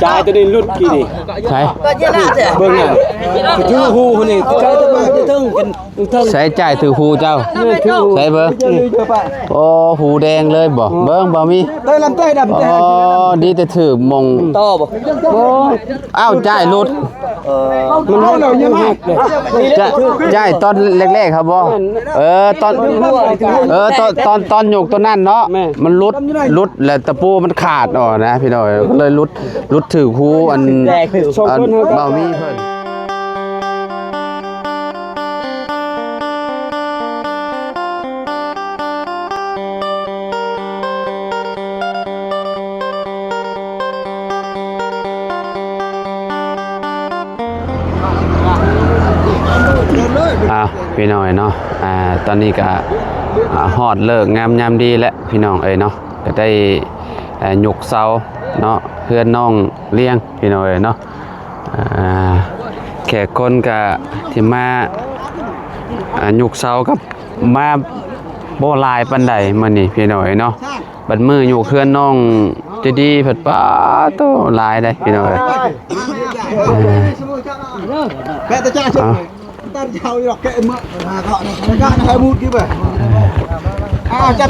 จ่ายตัวนี้รุ่นกี่ดิ ใช่ เบิ่งน่ะถือฮู้คนนี้จ่ายตัวมาจะถึงกันถึง ใช้จ่ายถือหูเจ้าใช้เบิ่งโอ้หูแดงเลยบ่เบิ่งบ่มี ได้ลำไส้ดำ อ๋อดีแต่ถือมง ต่อบ่ อ้าวจ่ายหลุด มันเฮาเรายังหักเลย จ่ายตอนแรกๆครับบ่ตอนตอนยกตัวนั้นเนาะมันหลุดแล้วตะปูมันขาดนะพี่น้อยก็เลยหลุดถือหูอันเบามีเพิ่นพี่น้อยเนาะตอนนี้ก็ฮอดเลิกงามยามดีแล้วพี่น้องเนาะก็ได้ยกเสาเนาะเพื่อนน้องเลี้ยงพี่น้อยเนาะแขกคนก็ที่มายกเสากับมาโบลายปันใดมื้อนี้พี่น้อยเนาะบัดมือยกเพื่อนน้องจะดีเพิ่นป้าโตลายได้พี่น้อยแม่ตาจ้าชิตั้งเช้าอยู่หรอกแกเมื่อมาเกาะนะกะนะให้มูดกี่บ่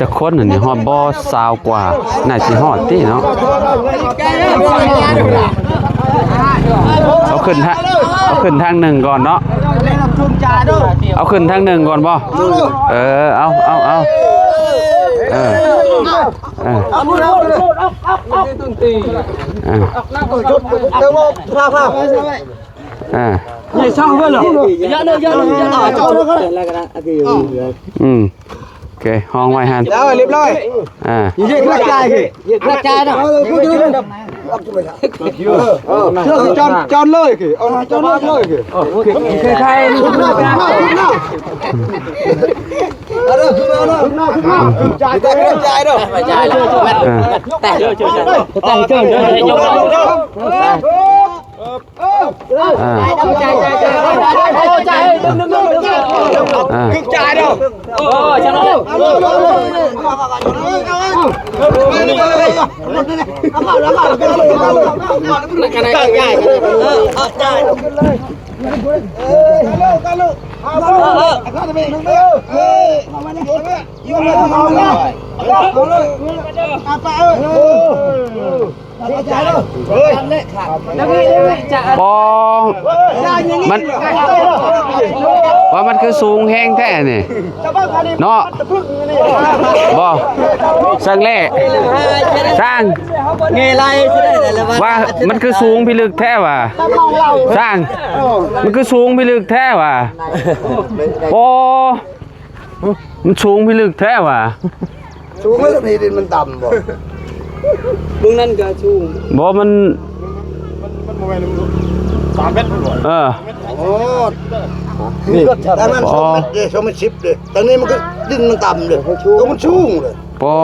จะคนนี่ฮอดบ่ซาวกว่าน่าสิฮอดติเนาะเอาขึ้นทางหนึ่งก่อนเนาะเอาขึ้นทางหนึ่งก่อนบ่เอานี่ช่างเพิ่นเหรออย่าเลยเจ้าเลยโอเคห้องไว้หันแล้วเรียบร้อยยิงกระจายกระจายเนาะเชื่อจอนเลยคือเอาจอนเลยคือใครนี่ขึ้นมาเอาเด้อขึ้นมาจ่ายเด้อจ่ายแต่เจอยกจ่ายเด้อจังเลยบอมันว่ามันคือสูงแห้งแท้นี่เนาะบอสร้างแร่สร้างเงยไรว่ามันคือสูงพิลึกแท้ว่ะสร้างมันคือสูงพิลึกแท้ว่ะโอ้มันสูงพิลึกแท้ว่ะสูงไม่ต้องดินมันต่ำบ่บึงนั่นก็สูงบ่มัน3 เมตรโอ้นี่แต่มัน2 เมตรเด้2 เมตร 10เด้ตอนนี้มันก็ดินมันต่ำเลยตัวมันสูงเลยปอ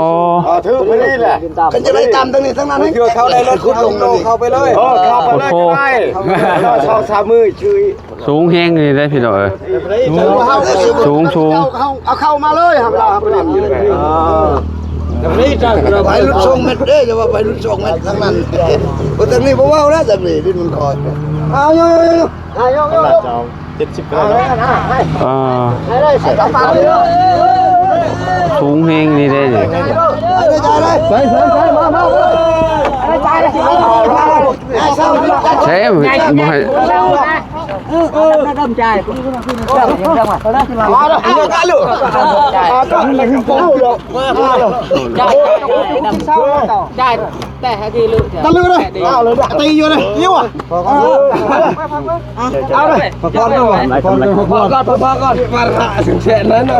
ถือไปนี่แหละกันจะได้ต่ำตรงนี้ทั้งนั้นให้เข้าได้รถขุดลงเข้าไปเลยเข้าไปเลยได้ช่อง3 มือชื่อสูงแห้งนี่ได้พี่น้อยสูงเอาเข้ามาเลยครับเราครับอยู่เลยไปรุ่น2 เมตรเด้จะว่าไปรุ่น2 เมตรทั้งนั้นก็ตรงนี้บ่ว้าวนะตรงนี้ดินมันคอยเอาโย70ก็ได้ได้ใส่กระเป๋าเลยสูงแห้งนี่ได้นี่ใส่มาใช่บ่ให้đâm chài chàiแต่ทีลึกตะลึกเลยเอาเลยตีอยู่เลยยิ้วอ่ะเอาเลยพอก่อนมาถึงเสร็จแล้วเนา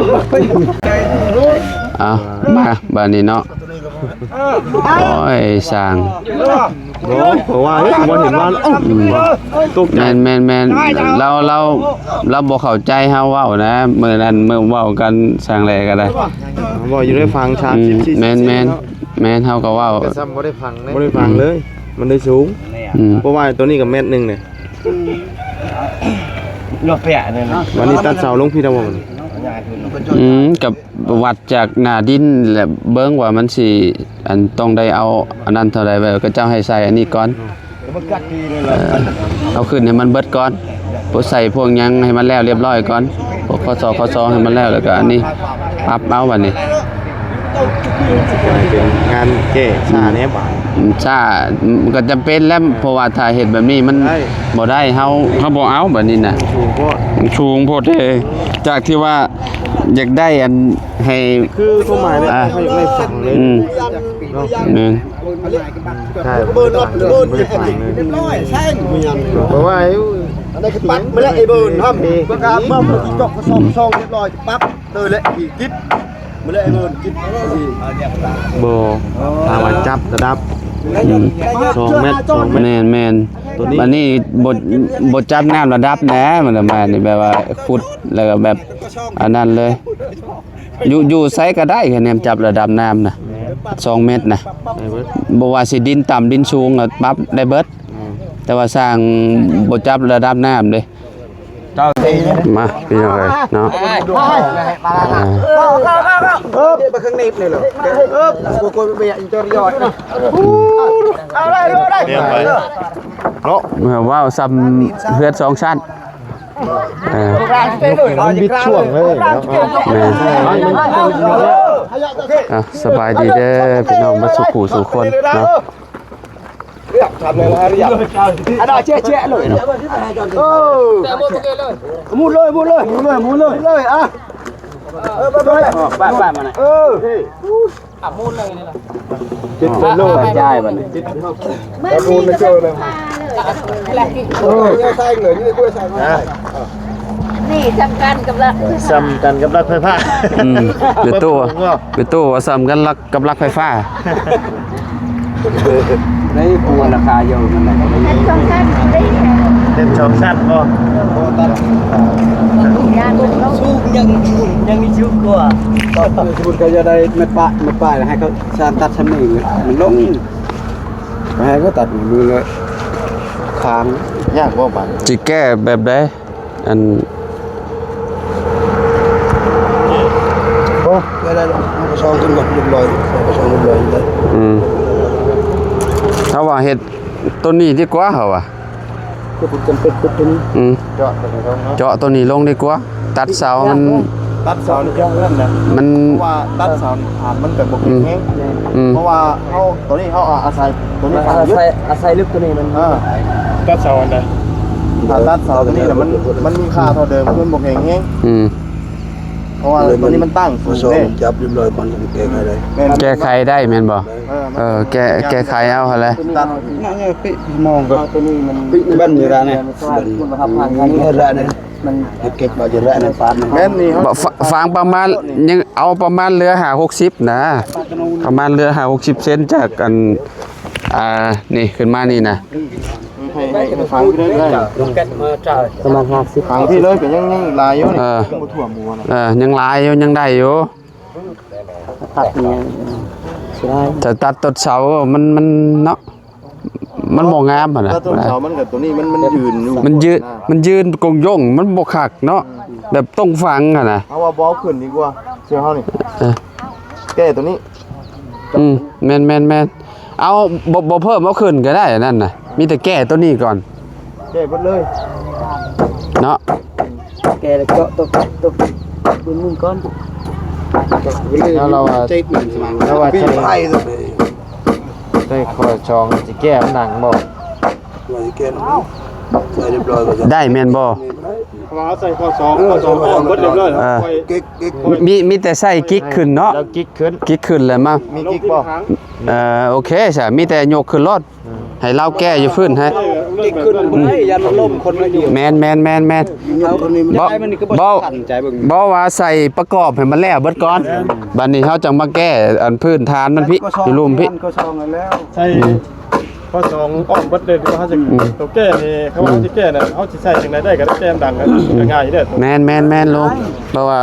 ะมาบ้านนี้เนาะโอ้ยสร้างเพราะว่าบ่เห็นว่าตุกแม่นเราบ่เข้าใจเฮาเว้านะมื้อนั้นมื้อเว้ากันสร้างแลก็ได้บ่อยู่ได้ฟังชาม14แม่นเฮาก็เว้าซ้ำบ่ได้ฟังเลยบ่ได้ฟังเลยมันได้สูงเพราะว่าตัวนี้ก็เม็ดนึงเนี่ยยอดแปะเนี่ยนะวันนี้ตัดเสาลงพี่ดาวงกับวัดจากหน้าดินแหละเบิ่งว่ามันสิอันต้องได้เอาอันนั้นเท่าใดไว้ก็เจ้าให้ใส่อันนี้ก่อน มันกัดดีเลยเหรอ เอาขึ้นให้มันเบิดก่อนพวกใส่พวกหยังให้มันแล้วเรียบร้อยก่อนพวกข้อซอให้มันแล้วแล้วก็อันนี้ปรับเอาบัดนี้ เป็นงานเก้ชาเนี่ยบ่า ช้ามันก็จำเป็นแล้วเพราะว่าถ้าเฮ็ดแบบนี้มันบ่ได้เฮาบ่เอาแบบนี้น่ะ ถูกก็ ชูงโพดเด้จากที่ว่าอยากได้อันให้ คือความหมายเนี่ยไม่ฝังเลย นึง ใช่ เบิร์นเบิร์นเรียบร้อยใช่มีอัน เพราะว่า อันนี้คือปั๊บไม่ได้ไอ้เบิร์นครับประกาศเมื่อมันจบซองเรียบร้อยปั๊บเลยแหละอีกกิ๊บไม่ได้ไอ้เบิร์นกิ๊บ โบทางมาจับระดับ2 เมตร2 เมตร แม่น ตัวนี้ บัดนี้บทจับน้ำระดับแหนะมันประมาณนี้แบบว่าขุดแล้วก็แบบอันนั้นเลยอยู่ไสก็ได้คะแนนจับระดับน้ำน่ะ2 เมตรน่ะ ได้เบิด บ่ว่าสิดินต่ำดินสูงก็ปรับได้เบิดแต่ว่าสร้างบ่จับระดับน้ำเด้ เจ้าตีเนี่ย มาพี่น้องเอ้ยเนาะอ่า ไปข้างในเลยเหรอกูไปอย่างจอยอยเอาได้ได้ เรียบไปเนาะ เมื่อว่าวซ้ำเฮือด2ชั้นเออ มันบิดช่วงเลยแล้ว แม่นสบายดีเด้อพี่น้องมาสุขูสู่คนเนาะ เรียกทำเลยนะเรียกอันนั้นเจ๊เลยมุดเลยอ่ะบ้านมันอ่ะมุดเลยนี่ล่ะจิตเป็นโลกใจมันจิตแต่มุดไม่เจอเลยใส่เลยนี่กูใส่มา นี่สำคัญกับเรา ซ้ำกันกับรถไฟฟ้า เป็นตู้ว่าซ้ำกันลักกับลักไฟฟ้า ในปูราคาเยอะมันอะไร เป็นสำคัญได้แค่ เต็มช่องชัดก็ ยาบุญเรา ชูยังมีชูกว่าสมุนก็จะได้เม็ดป้ายให้เขาชานตัดชั้นนี้มันลงให้ก็ตัดมือเลยค้าง ยากบ่บัด จิแก้แบบใดอัน โอ้ไม่ได้หรอกเอาซองขึ้นก่อนเรียบร้อยเอาซองเรียบร้อยเลย ถ้าว่าเฮ็ดต้นนี้ดีกว่าเหรอวะ ก็ผมจำเป็นตัวนี้ เจาะตรงนี้เนาะ เจาะตัวนี้ลงดีกว่า ตัดเสามัน ตัดเสานี่ยากเรื่องนะ มัน เพราะว่าตัดเสาผ่านมันแบบบ่แข็ง อืม เพราะว่าเฮาตัวนี้เฮาอาศัยตัวนี้ผ่านยึด อาศัยลึกตัวนี้มัน ตัดเสาอันใดถ้าตัดเสาตัวนี้น่ะมันมีค่าเท่าเดิมมันบ่แข็งแฮง อืม เพราะว่าตัวนี้มันตั้งสูง ซอง เด้ จับเรียบร้อยมันแก้ไขได้ แก้ไขได้แม่นบ่แก้ไขเอาหั่นแหละ ตัด นี่พี่มองก็ ตัวนี้มัน พี่บ้านอยู่ร้านนี่คุณภาพผ่านทางนี้ร้านนี่มันเก็บมาอยู่ร้านในฟาร์ม แม่นนี่เฮา บ่ฟางประมาณยังเอาประมาณเรือ50นะประมาณเรือ50เซนจากอันนี่ขึ้นมานี่นะ ให้ฟังพี่เลยได้ ประมาณ50 ฟังพี่เลยก็ยังหลายอยู่นี่บ่ทั่วหมู่นะ ยังหลายอยู่ยังได้อยู่ ตัดเนี่ยใช่ แต่ตัดต้นเสามันเนาะมันบ่งามหั่นน่ะ ถ้าต้นเสามันกับตัวนี้มันยืนอยู่ มันยืนกงย่งมันบ่คักเนาะแบบต้องฟังอ่ะนะ เอาว่าบอลขึ้นดีกว่าเชื่อเฮานี่แก้ตัวนี้ แม่นเอาบ่เพิ่มเอาขึ้นก็ได้นั่นน่ะมีแต่แก้ตัวนี้ก่อน แก้หมดเลย เนาะ แกแล้วก็ตัวมึงก่อน แล้วเรา ใจเหมือนสมัง แล้วว่า พี่ จะ ไปเลย ได้คอยจองสิแก้มันหนังบ่ ว่าสิแกนะใส่เรียบร้อยก็จะ ได้แม่นบ่ มาใส่ข้อ2ข้อ2หมดเรียบร้อยแล้ว เก๊ก มีแต่ใส่กิ๊กขึ้นเนาะ แล้วกิ๊กขึ้น กิ๊กขึ้นเลยมา มีกิ๊กบ่ โอเคใช่มีแต่ยกขึ้นรถให้เราแก้อยู่พื้นให้ กิ๊กขึ้นมันให้ยันมันล่มคนมาอยู่ แม่น เอาคนนี้มัน บ่ ได้มันนี่ก็บ่ บ่ ทันใจเบิ่ง บ่ว่าใส่ประกอบให้มันแล้วเบิดก่อนบัดนี้เฮาจังมาแก้อันพื้นฐานมันพี่อยู่ลุ่มพี่ ก็ซองแล้ว ใช่ข้อสองอ้อมเบัดเลยที่ว่าเขาจะตัวแก้นี่เขาว่าเขาจะแก้น่ะเขาจะใส่จังไดได้ก็ได้แก้ดังกันง่ายอยู่เด้อ แม่นลงเพราะว่า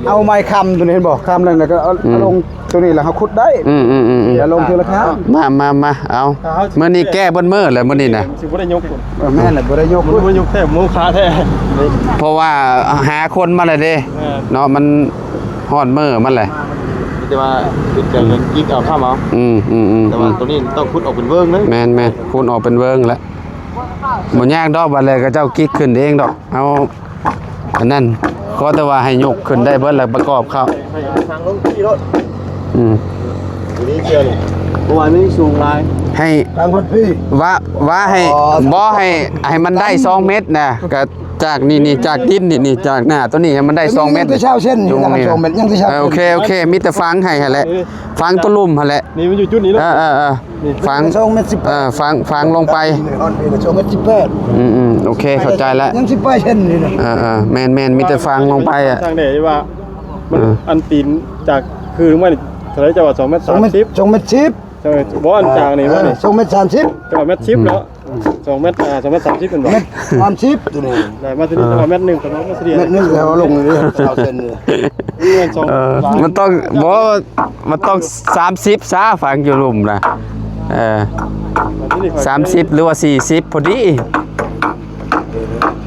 เอาไม้คำตัวนี้บอกคำนั่นแล้วก็เอาลงตัวนี้แล้วเขาขุดได้ อย่าลงทีละครั้ง มาเอามื้อนี้แก้บนมื้อแล้วมื้อนี้น่ะ สิบ่ได้ยก แม่น่ะบ่ได้ยก มันบ่ยกแท้หมูขาแท้ เพราะว่าหาคนมาเลยเด้เนาะมันฮอดมื้อมันแหละ แต่ว่าคือจะกิ๊กเอาข้ามเอาแต่ว่าตัวนี้ต้องพุดออกเป็นเวิ้งเลยแม่นคุณออกเป็นเวิ้งแล้วบ่ยากดอกบัดเลยก็เจ้ากิ๊กขึ้นเองดอกเอาอันนั้นขอแต่ว่าให้ยกขึ้นได้เบิดแล้วประกอบเข้า ทางลงที่รถ ตัวนี้เชื่อนี่ เมื่อวานไม่สูงลาย ให้ ทางคนพี่ ว่าให้บ่ให้มันได้2เมตรนะก็จากนี่จากดินนี่จากหน้าตัวนี้ให้มันได้2เมตร ยังจะเช่าเส้นอยู่2เมตรยังจะเช่า โอเคมีแต่ฟังให้หั่นแหละฟังตัวลุ่มหั่นแหละ นี่มันอยู่จุดนี้แล้ว ฟัง 2เมตร18 ฟังลงไป 2เมตร18โอเคเข้าใจแล้ว ยัง18เส้นนี่นะแม่นมีแต่ฟังลงไปอ่ะ ทางไหนว่ามันอันตีนจากคือมันเท่าไหร่จะว่า2เมตร 2เมตร 30 2เมตร10 ใช่บ่อันจางนี่ว่านี่ 2เมตร30 จังหวัดเมตร10แล้ว2เมตร2เมตร30เป็นบ่ เมตร30ตัวนี้ ได้มาที่นี่จังหวัดเมตร1ประมาณเมตรเดียว เมตรนึงแล้วลงเลยเช่าเส้นเลย เงิน2 มันต้องมันต้อง30ซะฟังอยู่ลุ่มนะ30หรือว่า40พอดี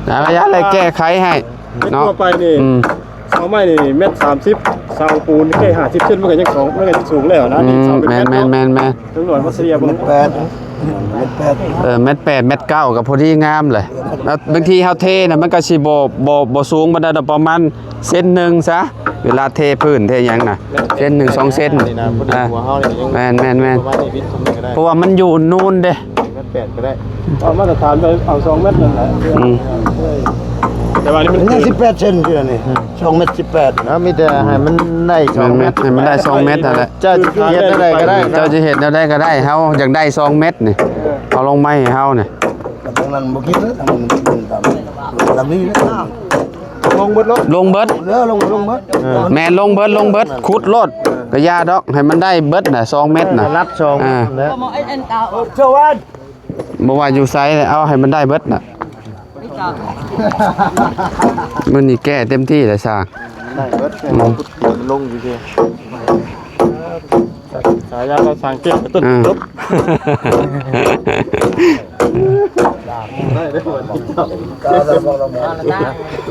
นะระยะอะไรแก้ไขให้เนาะ ทั่วไปนี่เสาไม้นี่เมตร30เสาปูนแค่50เซนมันก็ยัง2มันก็ยังสูงแล้วนะนี่เสาเป็น แม่น ตำรวจมาเสียบ่ เม็ด8เม็ด9ก็พอดีงามเลยแล้วบางทีเฮาเทน่ะมันก็สิบ่สูงบ่ได้ดอกประมาณเส้นหนึงซะเวลาเทพื้นเทหยังน่ะเส้น1 2เส้น นี่นะพุดหัวเฮานี่ยัง แม่น ประมาณนี้วิทย์ทำได้ก็ได้ เพราะว่ามันอยู่นู่นเด้ เมตร8ก็ได้ เอามาตรฐานไปเอา2เมตรนั่นแหละแต่ว่านี่มัน ยัง18เซนคือนี่2เมตร18 นะมีแต่ให้มันได้2เมตร ให้มันได้2เม็ดนั่นแหละ เจ้าจะเฮ็ดได้ก็ได้ เจ้าจะเห็นได้ก็ได้เฮาอยากได้2เม็ดนี่เอาลงไม้ให้เฮานี่ ทางนั้นบ่คิดนะทางนั้นตามนี้ ลงเบิดรถ ลงเบิด ลงเบิด แม่นลงเบิดขุดโลดก็ยาดอกให้มันได้เบิดน่ะ2เม็ดน่ะ รับ2แล้ว เจ้าวัน บ่ว่าอยู่ไสเอาให้มันได้เบิดน่ะมื้อนี้แก้เต็มที่เลยซะ ได้เบิดมันลงอยู่ที่ สายยาเราสั่งเก็บต้นลบ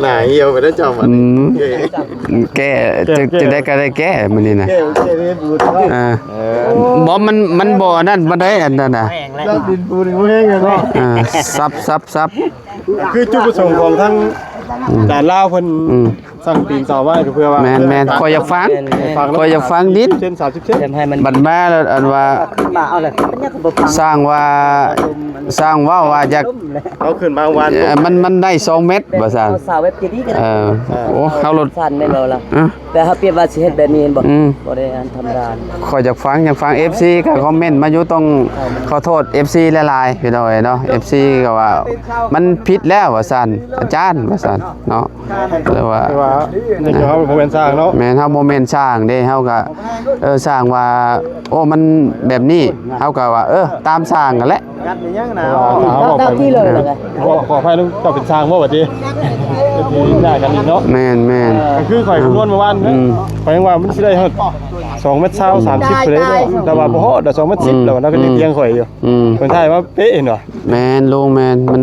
หน้าเหี่ยวไปได้เจ้ามัน แก้จะได้ก็ได้แก้มื้อนี้น่ะบ่มันบ่นั่นบ่ได้อันนั้นน่ะ ดินปูนแห้งเนาะ ซับ คือจุดประสงค์ของทั้งด่านลาวเพิ่นสั่งตีนเสาไว้ก็เพื่อว่า แม่นคอยอยากฟังคอยอยากฟังดิน เส้น30เซนให้มัน บัดมาแล้วอันว่าสร้างว่าว่าอยาก เอาขึ้นมาวัน มันได้2เม็ดว่าซั่น สาวเว็บจะดีกัน โอ้เฮารถ สั่นแม่นบ่ล่ะแต่ถ้าเปรียบว่าสิเฮ็ดแบบนี้เห็นบ่บ่ได้อันธรรมดา ขอยอยากฟัง FC ก็คอมเมนต์มาอยู่ต้องขอโทษ FC หลายๆพี่น้อยเนาะ FC ก็ว่ามันผิดแล้วว่าซั่นอาจารย์ว่าซั่นเนาะแต่ว่า นี่คือเฮาบ่แม่นสร้างเนาะ แม่นเฮาบ่แม่นสร้างเด้เฮาก็สร้างว่าโอ้มันแบบนี้เฮาก็ว่าตามสร้างกันแหละ งัดนี่ยังนะ หน้าที่เลยล่ะไง ขออภัยลุงเจ้าเป็นสร้างบ่บัดนี้ได้กันอีกเนาะ แม่น ก็คือข่อยคำนวณเมื่อวานข่อยยังว่ามันสิได้ฮอด2เมตร20 30ไปเลยแต่ว่าบ่ฮอด2เมตร10แล้วนะก็ยังเถียงข่อยอยู่เพิ่นทายว่าเป๊ะเนาะ แม่นลุงแม่นมัน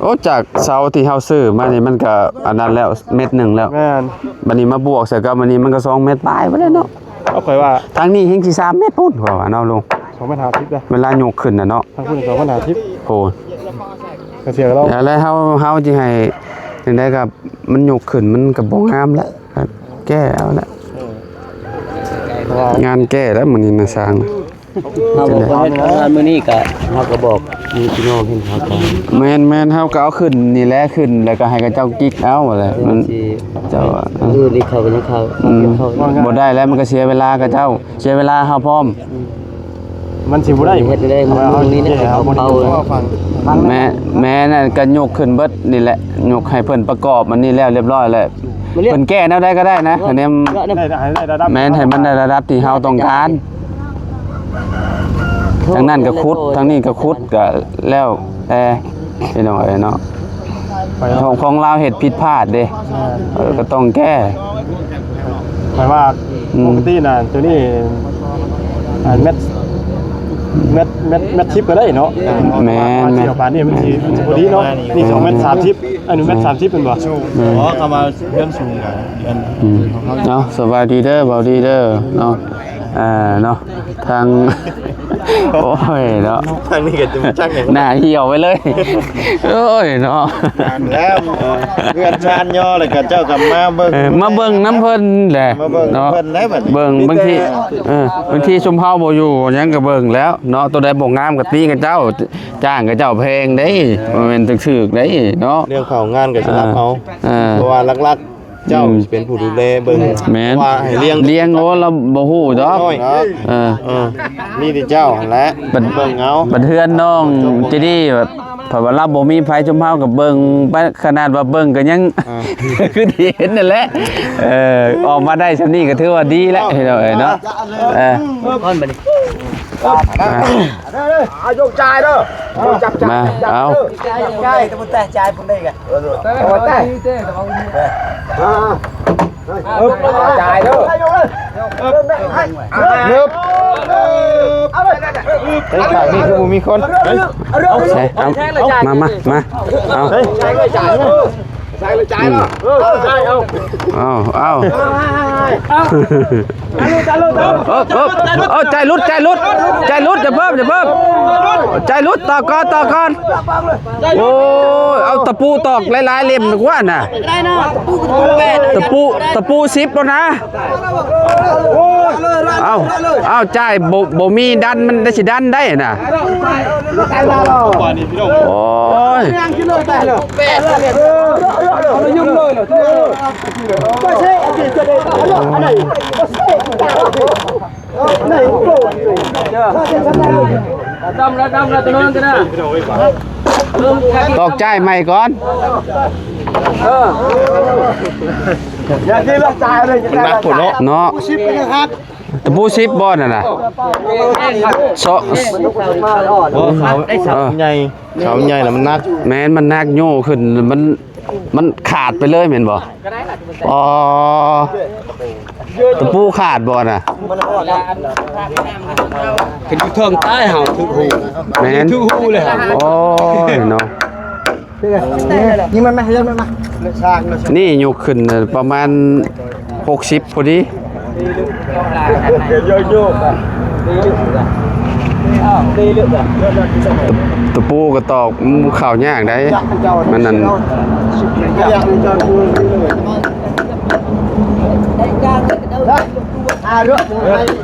โอ้จากเสาที่เฮาซื้อมานี่มันก็อันนั้นแล้วเม็ดหนึงแล้ว แม่น บัดนี้มาบวกใส่กับบัดนี้มันก็2เม็ดปลายบ่ได้เนาะ เอาข่อยว่า ทางนี้เฮงสิ3เม็ดพุ่นว่าเนาะลุง 2เมตร50เด้อ เวลายกขึ้นน่ะเนาะ ทางคุณ2เมตร50 โอ้ ก็เสียเรา แล้วเฮาสิให้จังได๋ก็มันยกขึ้นมันก็บ่งามแล้วครับแก้เอาละงานแก้แล้วมื้อนี้น่ะสร้าง เฮาบอกว่าเฮ็ดงานมื้อนี้ก็เฮาก็บอกมีพี่น้องเห็นเขาก็ แม่นเฮาก็เอาขึ้นนี่แหละขึ้นแล้วก็ให้กับเจ้ากิ๊กเอาแหละมัน สิ เจ้า นี่เขาก็ยังเขาเขา บ่ได้แล้วมันก็เสียเวลากับเจ้าเสียเวลาเฮาพร้อม มันสิบ่ได้ เฮ็ดได้มื้อนี้นะเขาเป่า แม่น่ะก็ยกขึ้นเบิดนี่แหละยกให้เพิ่นประกอบมันนี่แล้วเรียบร้อยแล้วเพิ่นแก้แนวใดก็ได้นะอันนี้ ได้ระดับ แม่นให้มันได้ระดับที่เฮาต้องการทางนั้นก็ขุดทางนี้ก็ขุดก็แล้วแต่พี่น้องเอ้ยเนาะของเราเฮ็ดผิดพลาดเด้ก็ต้องแก้ หมายว่าปกติน่ะตัวนี้อันเม็ด เม็ดทิปก็ได้เนาะ แม่น เสียวปานนี่มันสิพอดีเนาะนี่2เม็ด30อันนี้เม็ด30เป็นบ่ อ๋อเข้ามาเรื่องสูงอ่ะอัน เนาะสบายดีเด้อเบาดีเด้อเนาะเนาะทางโอ้ยเนาะ ทางนี้ก็จะมาจังอย่าง หน้าเหี่ยวไปเลยโอ้ยเนาะ แล้วเพื่อนชานย่อเลยกับเจ้ากับมาเบิ่ง มาเบิ่งน้ำเพิ่นแหละ มาเบิ่ง เนาะ เพิ่นได้บัด เบิ่งบางทีบางทีชุมเฮาบ่อยู่หยังก็เบิ่งแล้วเนาะตัวใดบ่งามก็ตีกับเจ้าจ้างกับเจ้าแพงเด้บ่แม่นถึกๆเด้เนาะ เรื่องเข้างานก็สิรับเอา ๆ เพราะว่าลักๆเจ้าเป็นผู้ดูแลเบิ่ง แม่น ว่าให้เลี้ยง โอ้เราบ่ฮู้ดอก น้อย นี่ที่เจ้าหั่นแหละเบิ่งเอา บัดเทือนน้องจิดีแบบเพราะว่าเราบ่มีไผชุมเฮากับเบิ่งไปขนาดว่าเบิ่งก็ยังคือที่เห็นนั่นแหละออกมาได้ซำนี้ก็ถือว่าดีแล้วเนาะยกจ่ายเด้อจับ มาเอา จ่ายตะบุแต่จ่ายพุ่นได้กันแต่จ่ายเด้อเงิบไอ้ข่าวนี่คือบ่มีคน เอามาเอา จ่ายจ่ายจ่ายเนาะจ่ายเอาใจรุดอย่าเพิ่มใจรุดต่อก่อนโอ้เอาตะปูตอกหลายๆเล่มดีกว่าน่ะตะปู10แล้วนะเอาใจบ่มีดันมันได้สิดันได้น่ะโอ้ยตอกใจใหม่ก่อน อย่าที่ละจ่ายเลย มันนักพุ่นเนาะ เนาะ ชิปเป็นครับ ตะปู10บ่นั่นน่ะโซ โอ้เขาเสาใหญ่แล้วมันนัก แม่นมันนักโย่ขึ้นมันขาดไปเลยแม่นบ่อ๋อตะปูขาดบ่น่ะ คือเทิงใต้เฮาทุกหู แม่น ทุกหูเลยครับ โอ้ยเนาะ ยิงมันไหมยิงมันไหม นี่ยกขึ้นประมาณ60พอดีตะปูกระตอกข่าวยากได้มันนั่น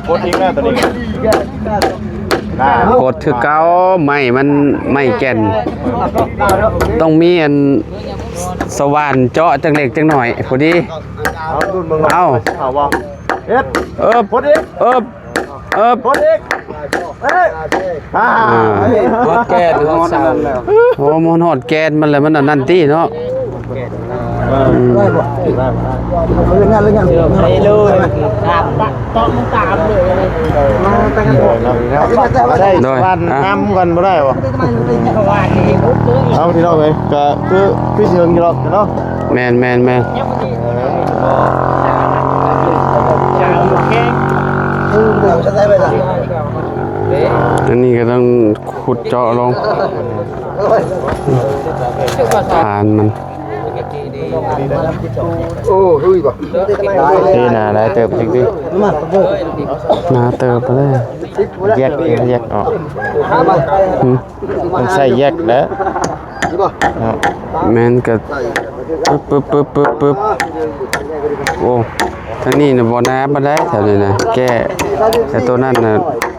โคตรทิ้งแล้วตอนนี้ โคตรคือเก่ามันไม่แก่นต้องมีอันสว่านเจาะจังเล็กจังหน่อยพอดีเอา เอาบ่ พอดีพอดี ฮอดแก่หรือฮอดเสา โอ้มันหอดแกนมันเลยมันอันนั่นตี้เนาะ ไปเลยตามเลย ได้บ้านน้ำกันบ่ได้บ่เอาที่น้องเอ้ยก็คือพี่เชิงอยู่หรอกเนาะ แมนอันนี้ก็ต้องขุดเจาะลงฐานมัน โอ้ลุยบ่ ที่น่าได้เติบจริงๆ นาเติบไปเลย แยกออกมันใส่แยกแล้ว แมนก็ปึ๊บโอ้ทั้งนี้น่ะบ่น้ำมาได้แถวนี้นะแก้แต่ตัวนั้นน่ะ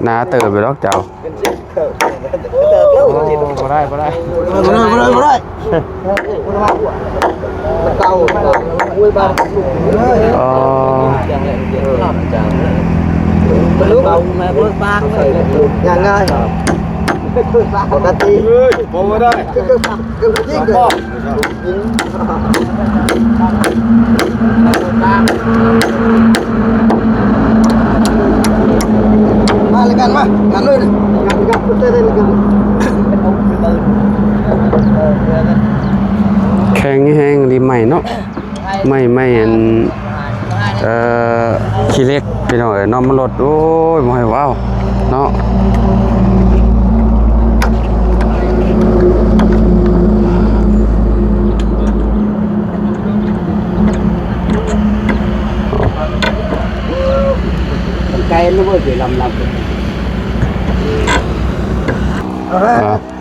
นาเติบไปหรอกเจ้า บ่ได้ บ่ได้เต่าอุ้ยบ้าน อ๋อ รู้เบาแม่เบิกบางเลยอย่างง่ายปกติบ่ได้คือยิงเลยมาเลยกันมากันเลยกันเต้นเลยกัน แข็งแห้งดีใหม่เนาะไม่อันขี้เล็กพี่น้องเอ้ยเนาะมันลดโอ้ยบ่ให้ว้าวเนาะ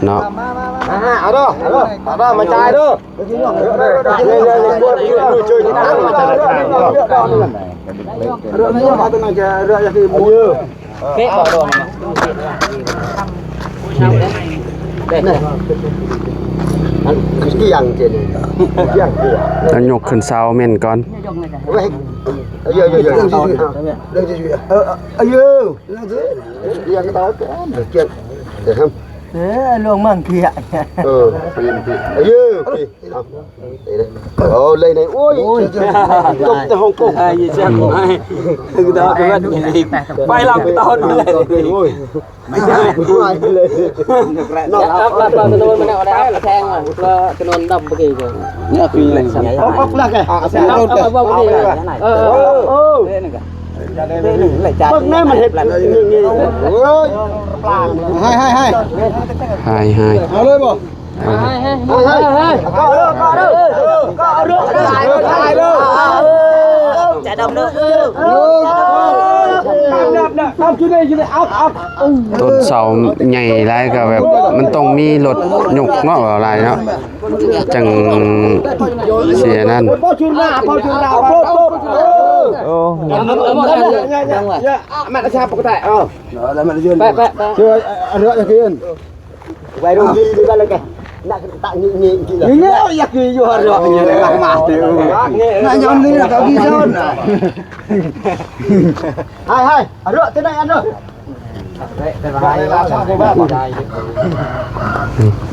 เนาะ เอาด้เอามาจ่ายด้เป๊ะบ่ดองกี่อย่างเจนกี่อย่าง แล้วยกขึ้นเสาแม่นก่อน เยอะเรื่องอย่างต่อเกี่ยวเดี๋ยวทำลงมั่งเพียเยอะโอ้เลยในโอ้ยจบแต่ฮ่องกงไอ้ยี่เจ้าคือดาวก็ว่าไปหลังตอนเลยโอ้ยไม่ได้เลยนอกรับเราจะโดนมันเอาได้แทงอ่ะเราจะโดนดับเมื่อกี้เลยเนี่ยคืออะไรสัญญาเอาปลักไงเอาเอาเมื่อกี้ปลักแน่มันเห็ดแบบนี้ให้เอาเลยบ่ให้ก็เอาเรื่องตายเลยจะดำเด้อเอาขึ้นเลยเอาต้นเสาใหญ่หลายก็แบบมันต้องมีรถยกเนาะอะไรเนาะจังเสียนั่น พอชุนหน้าโอ้มันจะชาปกติแล้วมันยืนแปะเชื่ออันนี้จะกินไปดูดีบ้านเลยแกนักตะงี้กินเลยนี่อยากกินอยู่หรออย่างไรมามาเดี๋ยวน่าย้อนนี่นะเขากินซ้อนให้อันนี้ที่ไหนอันนี้แต่ไปแล้วชอบได้บ้าง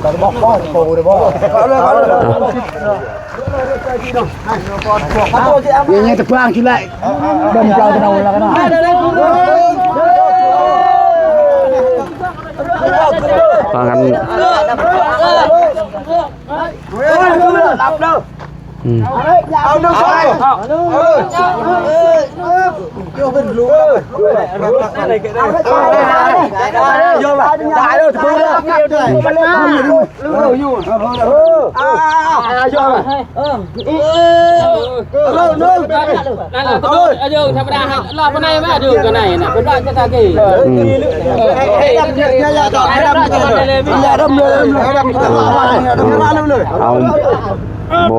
แต่บอกพ่อโตเลยพ่อยังไงจะพลางคิดไรดมเจ้าจะเอาแล้วกันนะฟังกันเอาน้ำใส่โยเป็นลูกโยมาตายแล้วถือแล้วมันมาอยู่โยมานั่นแหละก็เอาโยธรรมดารอบในไม่ดูกันไหนน่ะเป็นว่าจะตากี่อย่าต่อให้ดำเลยอย่าดำเลยเอาโ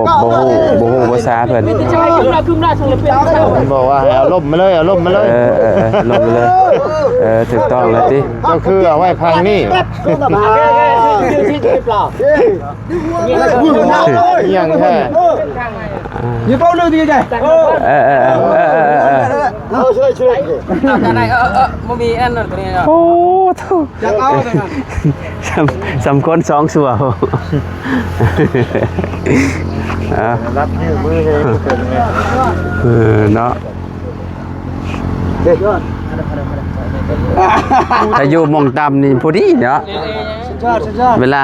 บภาษาเพิ่น มันบอกว่าให้เอาล่มมาเลยเอาล่มมาเลย ลงเลยถูกต้องแล้วติ ก็คือเอาไว้พังนี่ยังแค่ ยี่ป้าเลยดีใจช่วยจะไหนมันมีอันนั้นตัวนี้โอ้ทุจะเอาสำคน2สัวรับนิ้วมือให้เป็นไงเนาะถ้าอยู่มองต่ำนี่พอดีเนาะเวลา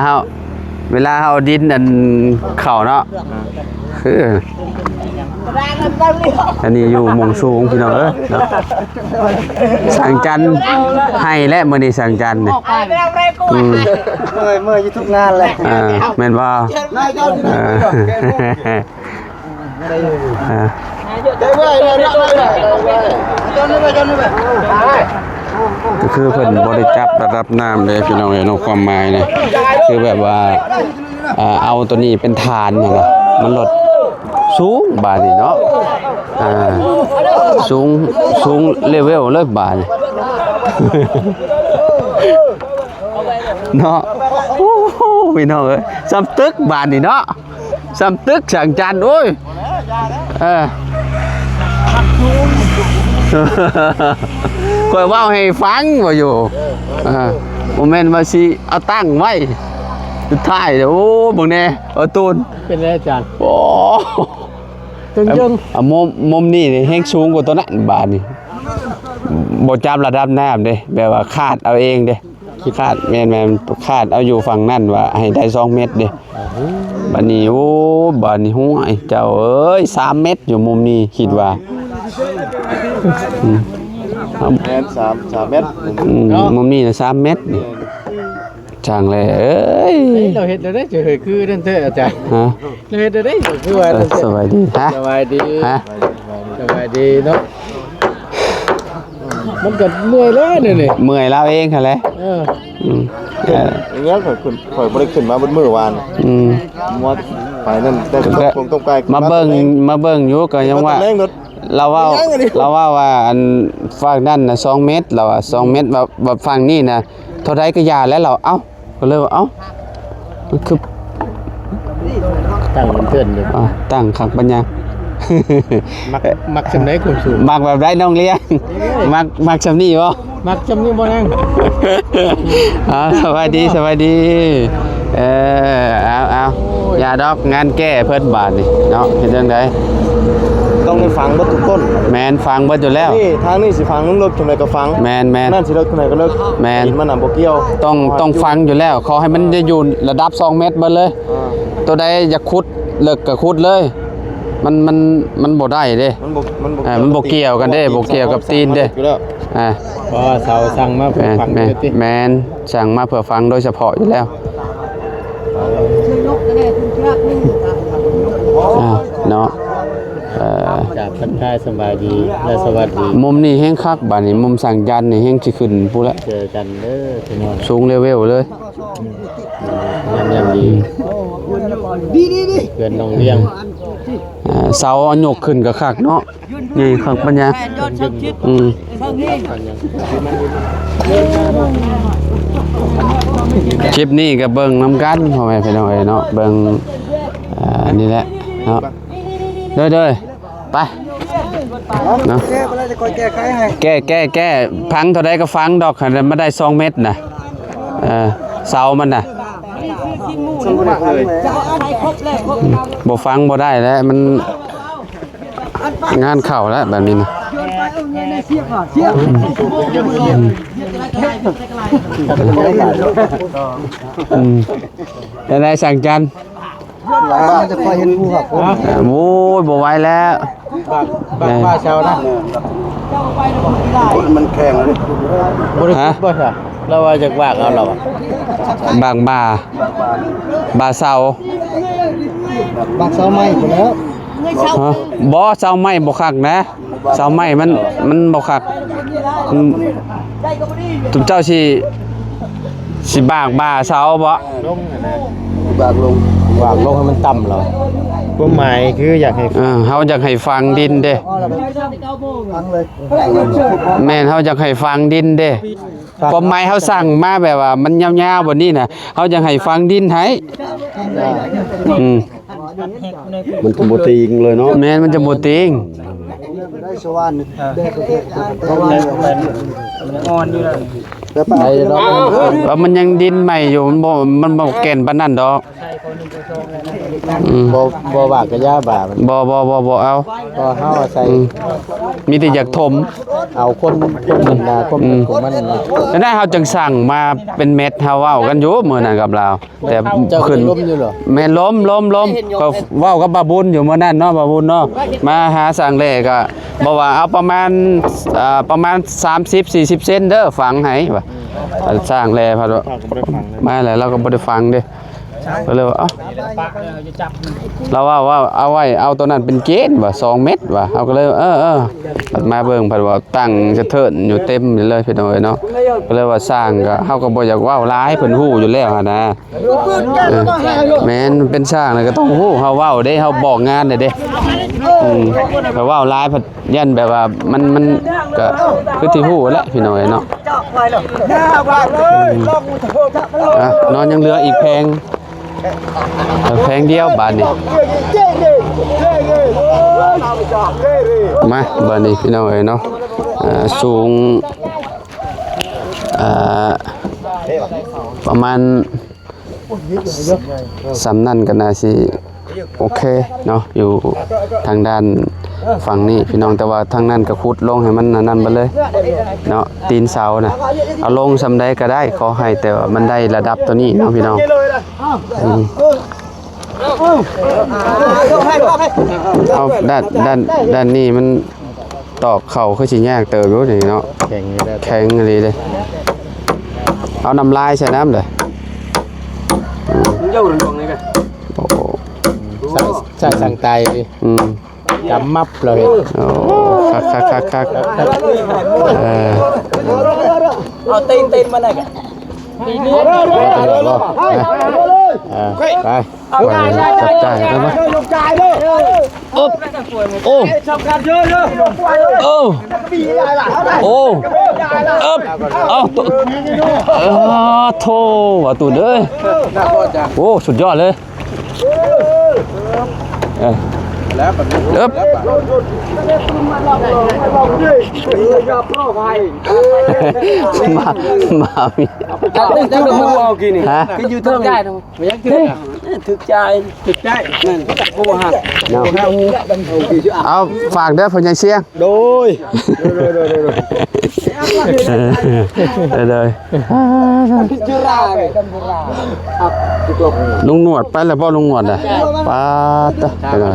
เฮาดินอันเข่าเนาะอันนี้อยู่มองสูงพี่น้องเนาะสังจันให้และมื้อนี้สังจันนี่เมื่ออยู่ทุกงานเลยแม่นบ่ก็คือเพิ่นบ่ได้จับระดับน้ำเลยพี่น้องเนาะความหมายนี่คือแบบว่าเอาตัวนี้เป็นฐานนี่นะมันลดสูงบาดนี่เนาะสูงเลเวลเลยบาดนี่เนาะโอ้โหพี่น้องเอ้ยซ้ำตึกบาดนี่เนาะซ้ำตึกสังจันทร์โอ้ยข่อยเว้าให้ฟังว่าอยู่บ่แม่นว่าสิเอาตั้งไว้สุดท้ายโอ้บังแน่เอาตูนเป็นไรอาจารย์โอ้จังมุมนี่แฮงสูงกว่าตัวนั้นบาดนี่บ่จับระดับน้ำเด้แบบว่าคาดเอาเองเด้คาดแม่นคาดเอาอยู่ฝั่งนั้นว่าให้ได้2เมตรเด้บัดนี้โอ้บัดนี้ฮู้ไอ้เจ้าเอ้ย3เมตรอยู่มุมนี้คิดว่าแม่น3เมตรมุมนี้น่ะ3เมตรนี่จังเลยเอ้ยเราเฮ็ดได้เจอคือนั่นเด้ออาจารย์ฮะเราเฮ็ดได้คือว่าสบายดีฮะสบายดีฮะสบายดีเนาะ มันก็เมื่อยแล้วนี่ เมื่อยเราเองค่ะแหละ อืม อย่างเงี้ยข่อยบ่ได้ขึ้นมาบนมื้อวาน อืม มอดไปนั่นแต่ต้มไก่ มาเบิ่งอยู่ก็ยังว่า แรงรถ เราว่าอันฝั่งนั่นน่ะ2เมตรเราอ่ะ2เมตรแบบฝั่งนี้น่ะเท่าใดก็ยาแล้วเราเอ้าก็เลยว่าเอ้ามันคือ ตั้งมันเพิ่นอยู่ ตั้งคักปัญญา มักจำได้ความสูง มักแบบไรน้องเลี้ยงมักจำนี่บ่ มักจำนี่บ่นั่ง สวัสดีเอาอย่าดอกงานแก้เพิ่นบาทนี่เนาะเฮ็ดจังได๋ ต้องไปฟังบ่ทุกต้น แม่นฟังเบิดอยู่แล้ว นี่ทางนี้สิฟังรถจังไดก็ฟัง แม่น นั่นสิรถจังไดก็เลิก แม่น มันน่ะบ่เกี่ยว ต้องฟังอยู่แล้วขอให้มันจะอยู่ระดับ2เมตรเบิดเลย ตัวใดอยากขุดเลิกก็ขุดเลยมันบ่ได้เด้ มันบ่เกี่ยวกันเด้บ่เกี่ยวกับตีนเด้อ่า เพราะว่าเสาสั่งมาเพื่อฟังเด้อติ แม่นสั่งมาเพื่อฟังโดยเฉพาะอยู่แล้วเนาะจากพันท้ายสบายดีและสวัสดี มุมนี้แห้งคักบัดนี้มุมสั่งยันนี่แห้งสิขึ้นพู้นละ เจอกันเด้อพี่น้อง สูงเลเวลเลย ยามดีเพื่อนน้องเลี้ยง เสาเอายกขึ้นก็คักเนาะนี่คักปัญญาอืมคลิปนี้ก็เบิ่งนำกันพ่อแม่พี่น้องเอ้ยเนาะเบิ่งนี่แหละเนาะเด้อไปเนาะแก้พังเท่าใดก็ฟังดอกคันมันได้2เม็ดน่ะเสามันน่ะบ่ฟังบ่ได้แล้วมันงานเข้าแล้วแบบนี้นะได้สั่งจันจะคอยเห็นผู้ครับ โอ้ยบ่ไหวแล้ว ป้าเช้านะ มันแข็งเลย บ่ได้คิดบ่ซะเราว่าจักวากเอาเราอ่ะ บางบาเสา บางเสาไม้หมดแล้ว บ่เสาไม้บ่คักนะเสาไม้มันบ่คักทุกเจ้าสิบากบ่าเสาบ่ บางลง วางลงให้มันต่ำเราความหมายคืออยากให้ เฮาอยากให้ฟังดินเด้ ฟังเลย แม่นเฮาอยากให้ฟังดินเด้ความหมายเฮาสั่งมาแบบว่ามันยาวๆบ่นี้น่ะเฮาอยากให้ฟังดินให้มันก็บ่ตีงเลยเนาะ แม่นมันจะบ่ติง ได้สว่านได้ก็เพราะว่ามันอ่อนอยู่แล้วแล้วไปดอก ว่ามันยังดินใหม่อยู่มันบ่แก่นปานนั้นดอก บ่บากกะยาบ่ามัน บ่เอา ก็เฮาใส่ มีแต่อยากถม เอาคนมันดาคนของมัน แล้วได้เฮาจังสั่งมาเป็นเม็ดเฮาเว้ากันอยู่มื้อนั้นกับเราแต่ เจ้า ขึ้น ล้มอยู่เหรอ แม่นล้มก็เว้ากับบาบุญอยู่มื้อนั้นเนาะบาบุญเนาะมาหาสั่งแลก็บอกว่าเอาประมาณ30-40 เซนเด้อฝังให้ว่าสร้างแลพะมาแล้วเราก็บ่ได้ฟังเด้ก็เลยว่าเอ้าเราว่าเอาไว้เอาตัวนั้นเป็นเกณฑ์ว่า2เม็ดว่าเอาก็เลยมาเบิ่งเพิ่นว่าตั้งสะเทินอยู่เต็มเลยพี่น้องเอ้ยเนาะก็เลยว่าสร้างก็เฮาก็บ่อยากเว้าหลายเพิ่นฮู้อยู่แล้วหั่นนะแม่นเป็นสร้างน่ะก็ต้องฮู้เฮาเว้าเด้เฮาบอกงานเด้เพราะเว้าหลายเพิ่นยันแบบว่ามันก็คือที่ฮู้แหละพี่น้องเอ้ยเนาะนอนยังเหลืออีกแพงเดียวบาทนี่มาบาทนี่พี่น้องเอ๋ยเนาะสูงประมาณสำนั่นกันนะสิโอเคเนาะอยู่ทางด้านฝั่งนี้พี่น้องแต่ว่าทางนั้นก็ขุดลงให้มันนั่นไปเลยเนาะตีนเสาน่ะเอาลงสำใดก็ได้ขอให้แต่ว่ามันได้ระดับตัวนี้เนาะพี่น้องเอาด้านนี้มันตอกเข่าคือสิยากเติบอยู่นี่เนาะแข็งอะไรเลยเอาน้ำลายใส่น้ำเลยโอ้ สั่งตายดิจำมับเราเห็น คักเอาตีนมาหน่อยกัน ไปจับใจได้ไหมโอ้โอ้โอ้เอาโธ่ว่าตูดเลยโอ้สุดยอดเลยมามีตึ้งมึงเอากี่นี่ ฮะ คืออยู่เทิงได้เนาะไม่ยังถึกใจนั่นกูบ่หัก เอาฝากเด้อพ่อใหญ่เสียง โดย เลย ชื่อราเลย ลุงหนวดไปแล้วบ่ลุงหนวดอ่ะป้าตะไปแล้ว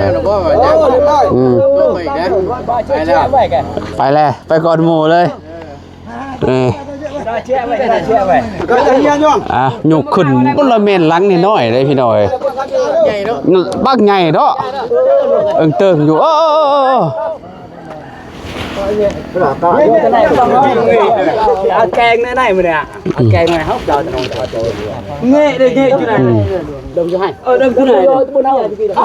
ไปแล้วไปก่อนหมู่เลยหยุกขึ้นบนละเมนหลังนี่น้อยเลยพี่น้อยบักใหญ่เนาะเติงอยู่เอาแกงในๆมื้อเนี่ยเอาแกงหน่อยเฮาเจ้าจะนอนเงะได้เงะอยู่ไหนดมอยู่ให้ดมอยู่ไหนบ่เอา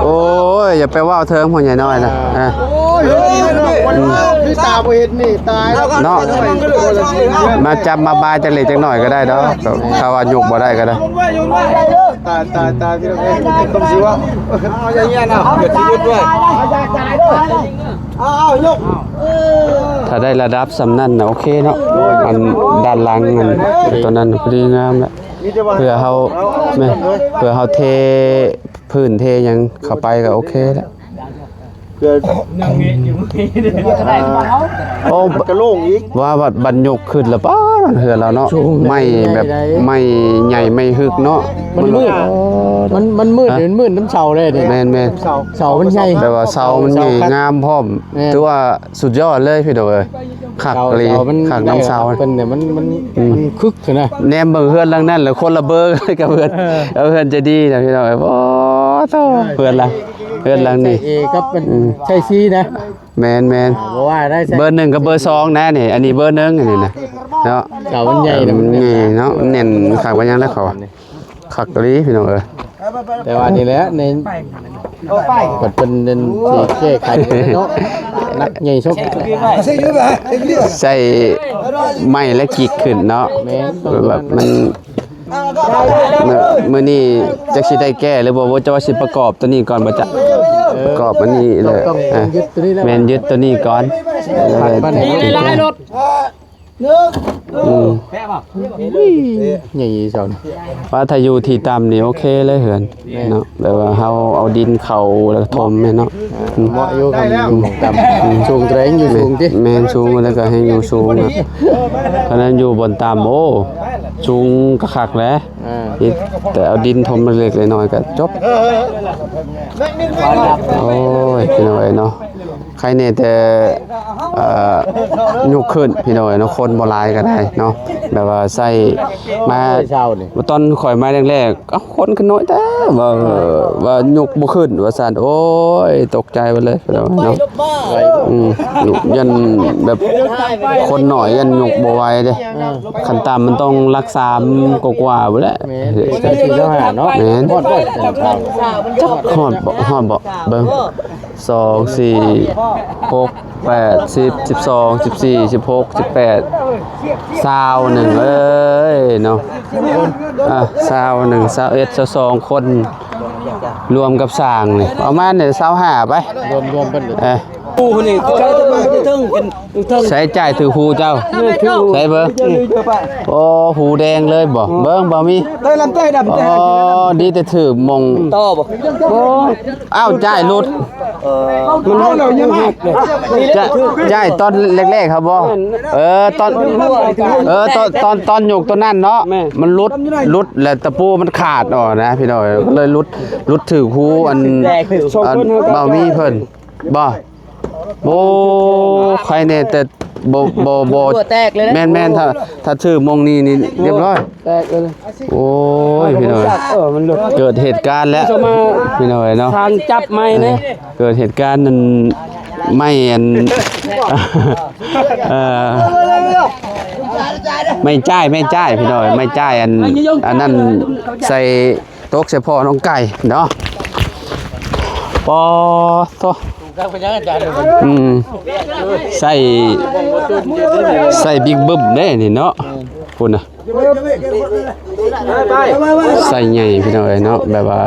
โอ้ยอย่าไปว่าเทิงพ่อใหญ่น้อยนะพี่ตาบ่เห็นนี่ตายแล้ว เนาะมาจับมาบายจังเลยจังหน่อยก็ได้เนาะถ้าว่าหยุกบ่ได้ก็ได้ ตายพี่น้องเอ้ยต้องสิว่าเอาอย่างเงี้ยนะเกิดชีวิตด้วยเอายก ถ้าได้ระดับสำนั่นนะโอเคเนาะอันด้านหลังอันตัวนั้นพอดีงามแล้วเพื่อเฮาเทพื้นเทหยังเข้าไปก็โอเคแล้ว เกิดโอ้ กระโล่งอีก ว่าบัดยกขึ้นแล้วป้าเหือแล้วเนาะไม่แบบไม่ใหญ่ไม่ฮึกเนาะ มันมืดมันมืดน้ำเสาเลยนี่ แม่น เสามันใหญ่ แต่ว่าเสามันใหญ่งามพร้อมถือว่าสุดยอดเลยพี่โดยคักเลยคักน้ำเสา เป็นเนี่ยมันคึกนะ แนมเบิ่งเฮือนหลังนั้นแล้วคนละเบอร์กับเพื่อนเพื่อนจะดีนะพี่น้องโอ้โธ่เพื่อนหลังนี่ เอก็เป็นใช่ซีนะ แมน เพราะว่าได้เบอร์1กับเบอร์2นะนี่อันนี้เบอร์1อันนี้นะเนาะ เสามันใหญ่นะ นี่เนาะเน้นคักว่ายังแล้วเขาคักกะลีพี่น้องเอ้ย แต่ว่านี่แหละในก็เป็นสีแก้ไขเนาะนักใหญ่ชก ใส่ไม้และกิกขึ้นเนาะแบบมันมื้อนี้จักสิได้แก้หรือบ่ว่าจะว่าสิประกอบตัวนี้ก่อนบ่จ๊ะประกอบอันนี้เลย ยึดตัวนี้แล้ว แม่นยึดตัวนี้ก่อน บ้านไหนรถใหญ่สอน ว่าถ้าอยู่ที่ต่ำนี่โอเคเลยเหือนเนาะแบบว่าเฮาเอาดินเข้าแล้วก็ถมแม่นเนาะ เหมาะอยู่กับต่ำสูงแรงอยู่สูงที่ แม่นสูงแล้วก็ให้อยู่สูงอ่ะเพราะนั้นอยู่บนต่ำโอ้สูงก็คักแหล้วแต่เอาดินถมเล็กๆน้อยๆก็จบโอ้ยพี่น้อยเนาะใครเนี่ยแต่ยุกขึ้นพี่น้อยเนาะคนบ่หลายก็ได้เนาะแบบว่าใส่มา เช้านี่ ตอนข่อยมาแรกๆเอ้าคนก็น้อยแต่ว่ายุกบ่ขึ้นว่าซั่นโอ้ยตกใจไปเลยพี่น้อยเนาะยันแบบคนน้อยยันยุกบ่ไหวเด้คันตามมันต้องรักษากว่าๆบ่แหละ ใช่ที่เจ้าหาเนาะ แม่น ฮอดบ่ ฮอดบ่เบิ่ง2 4 6 8 10 12 14 16 18 21เอ้ยเนาะ21 21 22คนรวมกับสร้างนี่ประมาณเนี่ย25ไป รวมเป็น ปูนี่ก็จะมาถึงเป็นถึง ใช้จ่ายถือหูเจ้าใช้เบิ่งโอ้หูแดงเลยบ่เบิ่งบ่มี เต้ลำเต้ดำเต้ อ๋อดีแต่ถือมง ต่อบ่ อ้าวจ่ายหลุด มันเอาเรายังหักเลย จ่ายตอนแรกๆครับบ่ตอนตอนหยกตัวนั้นเนาะมันหลุดแล้วตะปูมันขาดออกนะพี่น้อยก็เลยหลุดถือหูอันบ่มีเพิ่นบ่โอ้ใครเนี่ยแต่บ่แตกเลยนะ แม่นถ้าถือมงนี้นี่เรียบร้อย แตกเลย โอ้ยพี่น้อย มันหลุด เกิดเหตุการณ์แล้วพี่น้อยเนาะ ทางจับไม้นะ เกิดเหตุการณ์นั้นไม่อัน ไม่จ่ายพี่น้อยไม่จ่ายอันนั้นใส่โต๊ะใส่พ่อน้องไก่เนาะปอโตใส่บิ๊กบึ้มเด้นี่เนาะพุ่นน่ะใส่ใหญ่พี่น้อยเนาะแบบว่า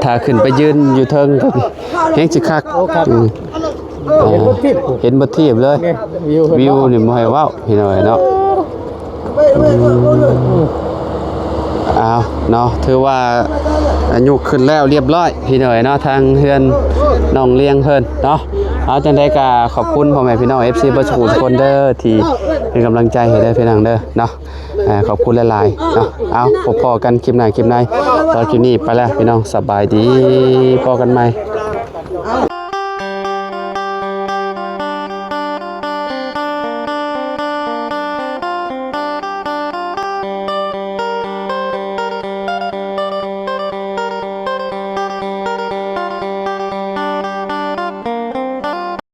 ถ้าขึ้นไปยืนอยู่เทิงก็แฮงสิคักเห็นบ่เทียบเลยวิวนี่บ่ให้เว้าพี่น้อยเนาะอ้าวเนาะถือว่าอายุขึ้นแล้วเรียบร้อยพี่น้อยเนาะทางเฮือนน้องเลี้ยงเพิ่นเนาะเอาจังได๋ก็ขอบคุณพ่อแม่พี่น้อง FC บ่ทุกคนเด้อที่เป็นกำลังใจให้เด้อพี่น้องเด้อเนาะขอบคุณหลายๆเนาะเอาพบกันคลิปหน้าตอนคลิปนี้ไปแล้วพี่น้องสบายดีพบกันใหม่